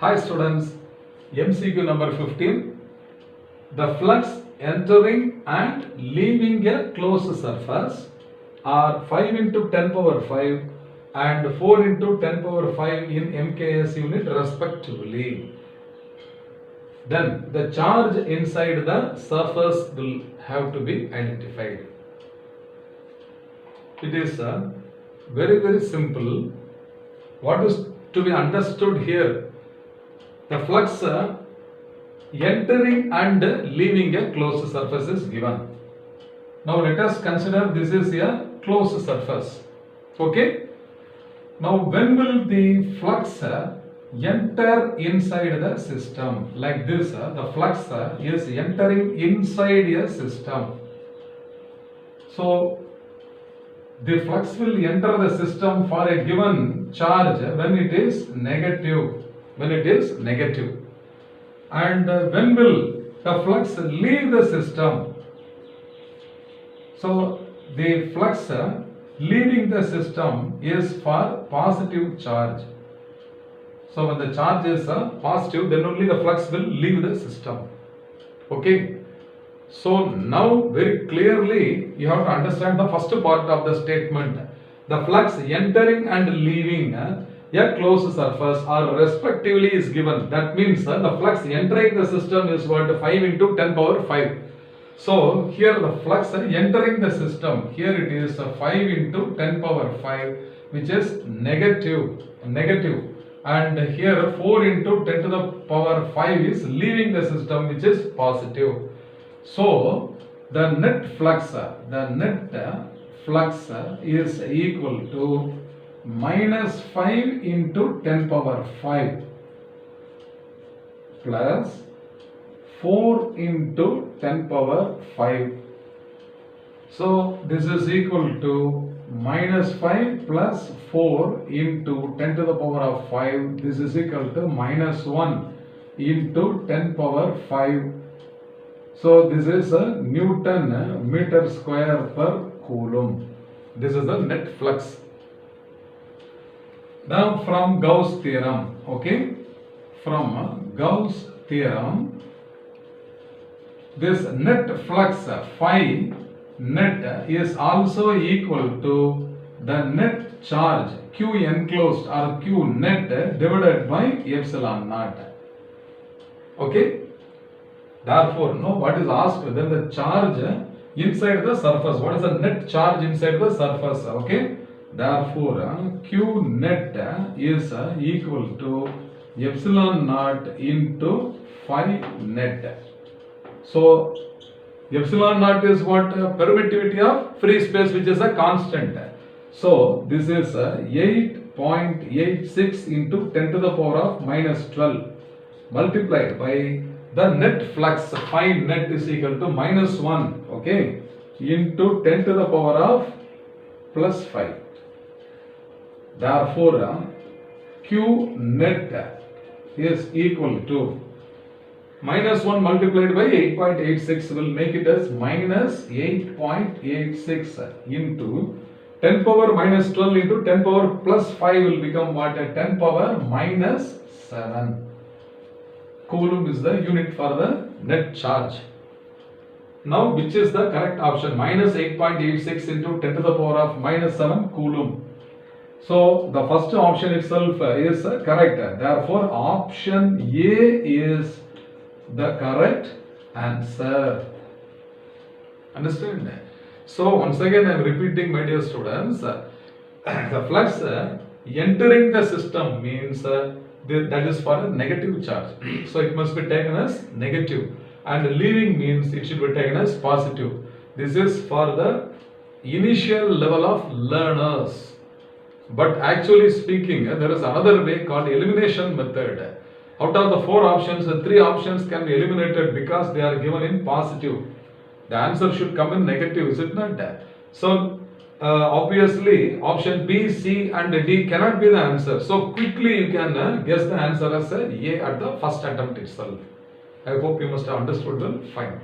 Hi students, MCQ number 15. The flux entering and leaving a closed surface are 5 into 10 power 5 and 4 into 10 power 5 in MKS unit respectively. Then the charge inside the surface will have to be identified. It is very simple. What is to be understood here? The flux entering and leaving a closed surface is given. Now let us consider this is a closed surface. Okay. Now when will the flux enter inside the system? Like this, the flux is entering inside a system. So the flux will enter the system for a given charge when it is negative. And when will the flux leave the system? So the flux leaving the system is for positive charge. So when the charge is positive, then only the flux will leave the system. Okay. So now very clearly you have to understand the first part of the statement. The flux entering and leaving a closed surface or respectively is given. That means the flux entering the system is what? 5 into 10 power 5. So here the flux entering the system, here it is 5 into 10 power 5, which is negative. And here 4 into 10 to the power 5 is leaving the system, which is positive. So the net flux is equal to minus 5 into 10 power 5 plus 4 into 10 power 5. So this is equal to minus 5 plus 4 into 10 to the power of 5. This is equal to minus 1 into 10 power 5. So this is a Newton meter square per coulomb. This is the net flux. Now from Gauss theorem, okay, from Gauss theorem, this net flux phi net is also equal to the net charge Q enclosed or Q net divided by epsilon naught. Okay. Therefore, what is asked? Then the charge inside the surface. What is the net charge inside the surface? Okay. Therefore, Q net is equal to epsilon naught into phi net. So, epsilon naught is what? Permittivity of free space, which is a constant. So, this is 8.86 into 10 to the power of minus 12 multiplied by the net flux phi net is equal to minus 1, okay, into 10 to the power of plus 5. Therefore, Q net is equal to minus 1 multiplied by 8.86 will make it as minus 8.86 into 10 power minus 12 into 10 power plus 5 will become what? 10 power minus 7. Coulomb is the unit for the net charge. Now which is the correct option? Minus 8.86 into 10 to the power of minus 7 coulomb. So the first option itself is correct. Therefore option A is the correct answer. Understand? So once again I am repeating, my dear students, the flux entering the system means that is for a negative charge. So it must be taken as negative, and leaving means it should be taken as positive. This is for the initial level of learners. But actually speaking, there is another way called elimination method. Out of the 4 options, 3 options can be eliminated because they are given in positive. The answer should come in negative, is it not? So obviously option B, C and D cannot be the answer. So quickly you can guess the answer as A at the first attempt itself. I hope you must have understood well. Fine.